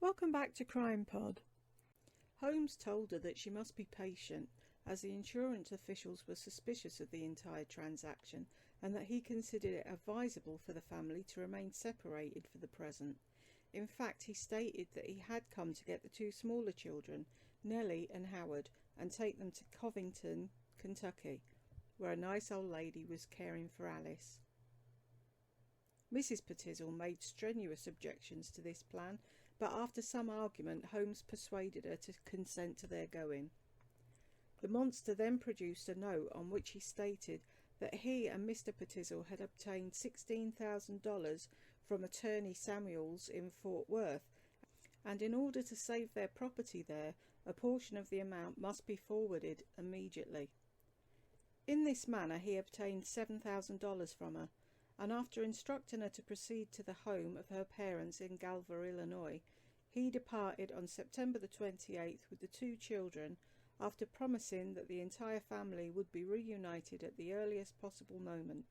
Welcome back to Crime Pod. Holmes told her that she must be patient, as the insurance officials were suspicious of the entire transaction and that he considered it advisable for the family to remain separated for the present. In fact, he stated that he had come to get the two smaller children, Nellie and Howard, and take them to Covington, Kentucky, where a nice old lady was caring for Alice. Mrs. Petizel made strenuous objections to this plan, but after some argument Holmes persuaded her to consent to their going. The monster then produced a note on which he stated that he and Mr. Petizel had obtained $16,000 from attorney Samuels in Fort Worth, and in order to save their property there, a portion of the amount must be forwarded immediately. In this manner he obtained $7,000 from her, and after instructing her to proceed to the home of her parents in Galva, Illinois, he departed on September the 28th with the two children, after promising that the entire family would be reunited at the earliest possible moment.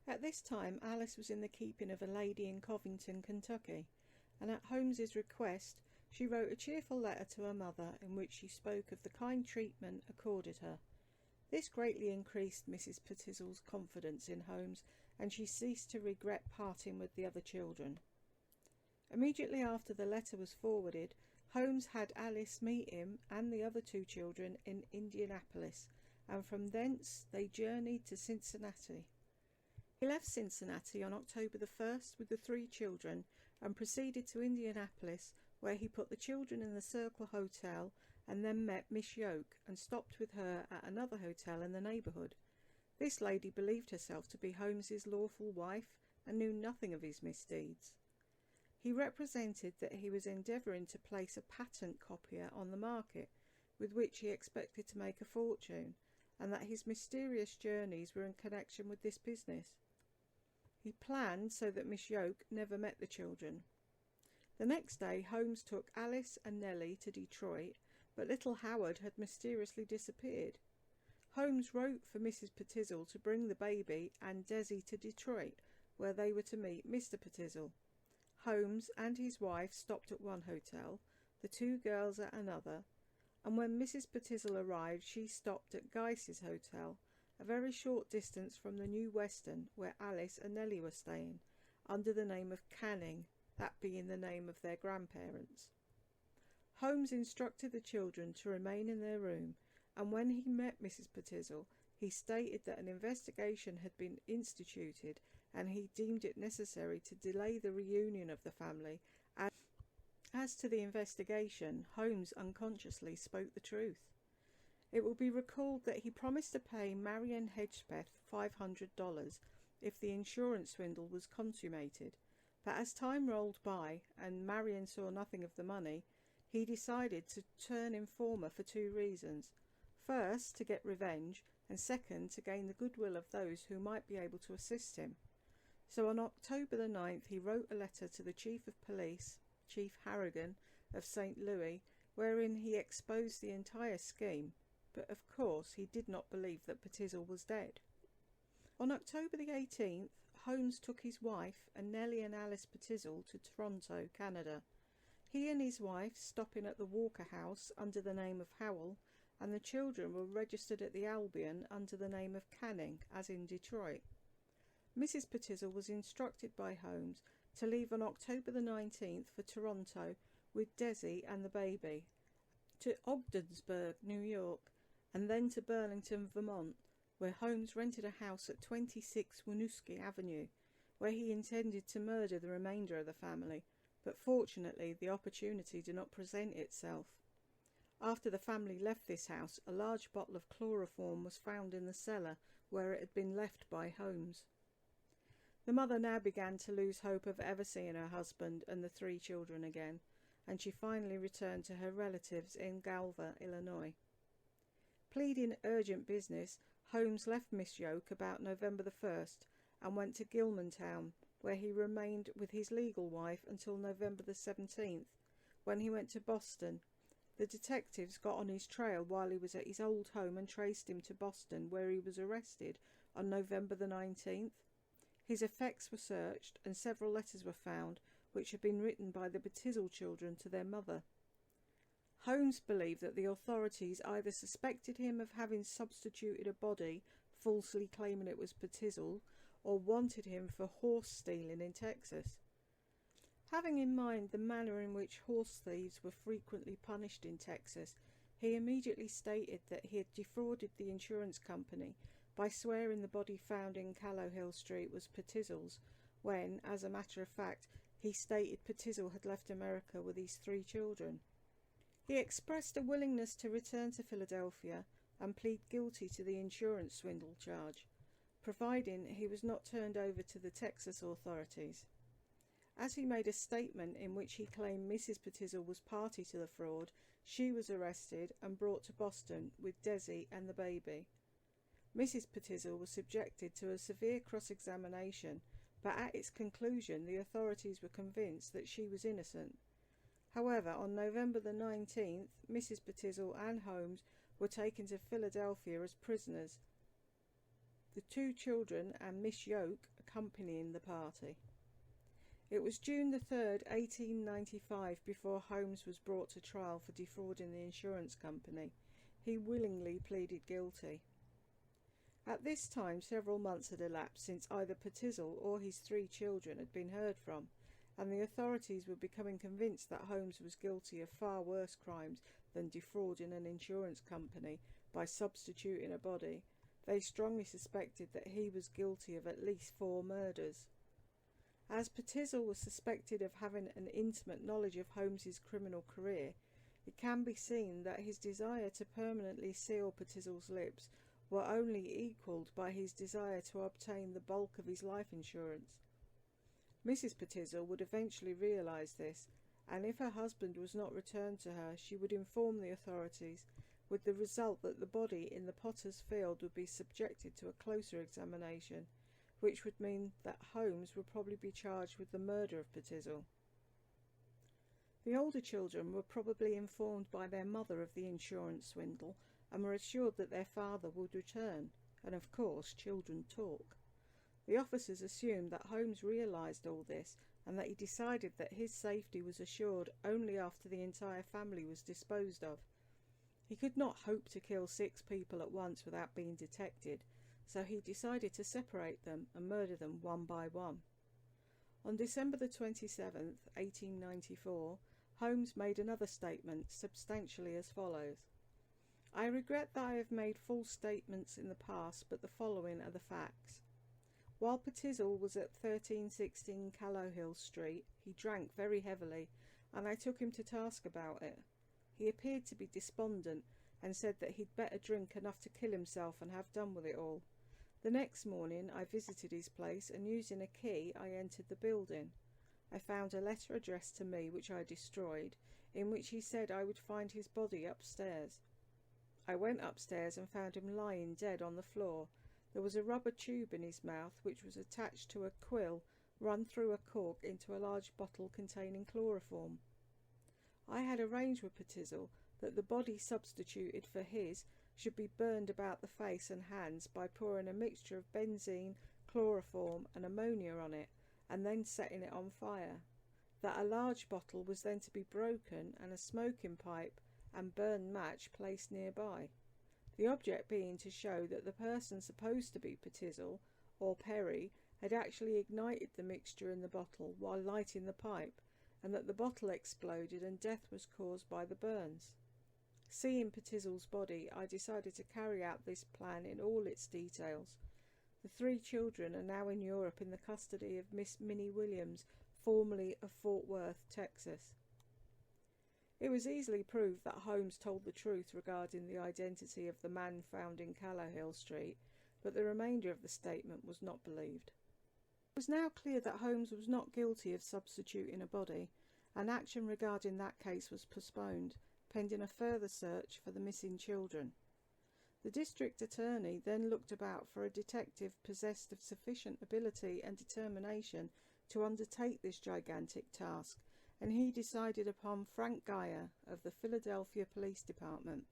At this time Alice was in the keeping of a lady in Covington, Kentucky, and at Holmes's request she wrote a cheerful letter to her mother in which she spoke of the kind treatment accorded her. This greatly increased Mrs. Petizel's confidence in Holmes, and she ceased to regret parting with the other children. Immediately after the letter was forwarded, Holmes had Alice meet him and the other two children in Indianapolis, and from thence they journeyed to Cincinnati. He left Cincinnati on October the 1st with the three children and proceeded to Indianapolis, where he put the children in the Circle Hotel and then met Miss Yoke and stopped with her at another hotel in the neighbourhood. This lady believed herself to be Holmes's lawful wife and knew nothing of his misdeeds. He represented that he was endeavouring to place a patent copier on the market, with which he expected to make a fortune, and that his mysterious journeys were in connection with this business. He planned so that Miss Yoke never met the children. The next day Holmes took Alice and Nellie to Detroit, but little Howard had mysteriously disappeared. Holmes wrote for Mrs. Petizel to bring the baby and Desi to Detroit, where they were to meet Mr. Petizel. Holmes and his wife stopped at one hotel, the two girls at another, and when Mrs. Petizel arrived she stopped at Geiss's hotel, a very short distance from the New Western, where Alice and Nellie were staying, under the name of Canning, that being the name of their grandparents. Holmes instructed the children to remain in their room, and when he met Mrs. Petizel, he stated that an investigation had been instituted and he deemed it necessary to delay the reunion of the family. As to the investigation, Holmes unconsciously spoke the truth. It will be recalled that he promised to pay Marion Hedgepeth $500 if the insurance swindle was consummated, but as time rolled by and Marion saw nothing of the money, he decided to turn informer for two reasons. First, to get revenge, and second, to gain the goodwill of those who might be able to assist him. So on October the 9th he wrote a letter to the Chief of Police, Chief Harrigan of St. Louis, wherein he exposed the entire scheme, but of course he did not believe that Petizel was dead. On October the 18th, Holmes took his wife and Nellie and Alice Petizel to Toronto, Canada. He and his wife stopping at the Walker House under the name of Howell, and the children were registered at the Albion under the name of Canning, as in Detroit. Mrs. Petizel was instructed by Holmes to leave on October the 19th for Toronto with Desi and the baby, to Ogdensburg, New York, and then to Burlington, Vermont, where Holmes rented a house at 26 Winooski Avenue, where he intended to murder the remainder of the family, but fortunately the opportunity did not present itself. After the family left this house, a large bottle of chloroform was found in the cellar where it had been left by Holmes. The mother now began to lose hope of ever seeing her husband and the three children again, and she finally returned to her relatives in Galva, Illinois. Pleading urgent business, Holmes left Miss Yoke about November the 1st and went to Gilmantown, where he remained with his legal wife until November the 17th, when he went to Boston. The detectives got on his trail while he was at his old home and traced him to Boston, where he was arrested on November the 19th. His effects were searched and several letters were found, which had been written by the Petizel children to their mother. Holmes believed that the authorities either suspected him of having substituted a body, falsely claiming it was Petizel, or wanted him for horse stealing in Texas. Having in mind the manner in which horse thieves were frequently punished in Texas, he immediately stated that he had defrauded the insurance company by swearing the body found in Callowhill Street was Petizel's, when, as a matter of fact, he stated Petizel had left America with his 3 children. He expressed a willingness to return to Philadelphia and plead guilty to the insurance swindle charge, providing he was not turned over to the Texas authorities. As he made a statement in which he claimed Mrs. Petizel was party to the fraud, she was arrested and brought to Boston with Desi and the baby. Mrs. Petizel was subjected to a severe cross-examination, but at its conclusion the authorities were convinced that she was innocent. However, on November the 19th, Mrs. Petizel and Holmes were taken to Philadelphia as prisoners, the 2 children and Miss Yoke accompanying the party. It was June the 3rd, 1895, before Holmes was brought to trial for defrauding the insurance company. He willingly pleaded guilty. At this time, several months had elapsed since either Petizel or his 3 children had been heard from, and the authorities were becoming convinced that Holmes was guilty of far worse crimes than defrauding an insurance company by substituting a body. They strongly suspected that he was guilty of at least 4 murders. As Petizel was suspected of having an intimate knowledge of Holmes's criminal career, it can be seen that his desire to permanently seal Petizel's lips were only equalled by his desire to obtain the bulk of his life insurance. Mrs. Petizel would eventually realise this, and if her husband was not returned to her, she would inform the authorities, with the result that the body in the potter's field would be subjected to a closer examination, which would mean that Holmes would probably be charged with the murder of Petizel. The older children were probably informed by their mother of the insurance swindle and were assured that their father would return, and of course children talk. The officers assumed that Holmes realised all this and that he decided that his safety was assured only after the entire family was disposed of. He could not hope to kill 6 people at once without being detected, so he decided to separate them and murder them one by one. On December the 27th, 1894, Holmes made another statement, substantially as follows. "I regret that I have made false statements in the past, but the following are the facts. While Petizel was at 1316 Callowhill Street, he drank very heavily, and I took him to task about it. He appeared to be despondent, and said that he'd better drink enough to kill himself and have done with it all. The next morning I visited his place, and using a key I entered the building. I found a letter addressed to me, which I destroyed, in which he said I would find his body upstairs. I went upstairs and found him lying dead on the floor. There was a rubber tube in his mouth, which was attached to a quill run through a cork into a large bottle containing chloroform. I had arranged with Petizel that the body substituted for his should be burned about the face and hands by pouring a mixture of benzene, chloroform and ammonia on it, and then setting it on fire. That a large bottle was then to be broken and a smoking pipe and burned match placed nearby. The object being to show that the person supposed to be Petizel, or Perry, had actually ignited the mixture in the bottle while lighting the pipe, and that the bottle exploded and death was caused by the burns. Seeing Petizel's body, I decided to carry out this plan in all its details. The 3 children are now in Europe in the custody of Miss Minnie Williams, formerly of Fort Worth, Texas." It was easily proved that Holmes told the truth regarding the identity of the man found in Callowhill Street, but the remainder of the statement was not believed. It was now clear that Holmes was not guilty of substituting a body, and action regarding that case was postponed, pending a further search for the missing children. The district attorney then looked about for a detective possessed of sufficient ability and determination to undertake this gigantic task, and he decided upon Frank Geyer of the Philadelphia Police Department.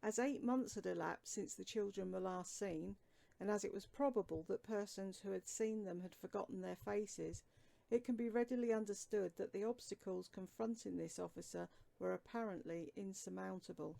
As 8 months had elapsed since the children were last seen, and as it was probable that persons who had seen them had forgotten their faces, it can be readily understood that the obstacles confronting this officer were apparently insurmountable.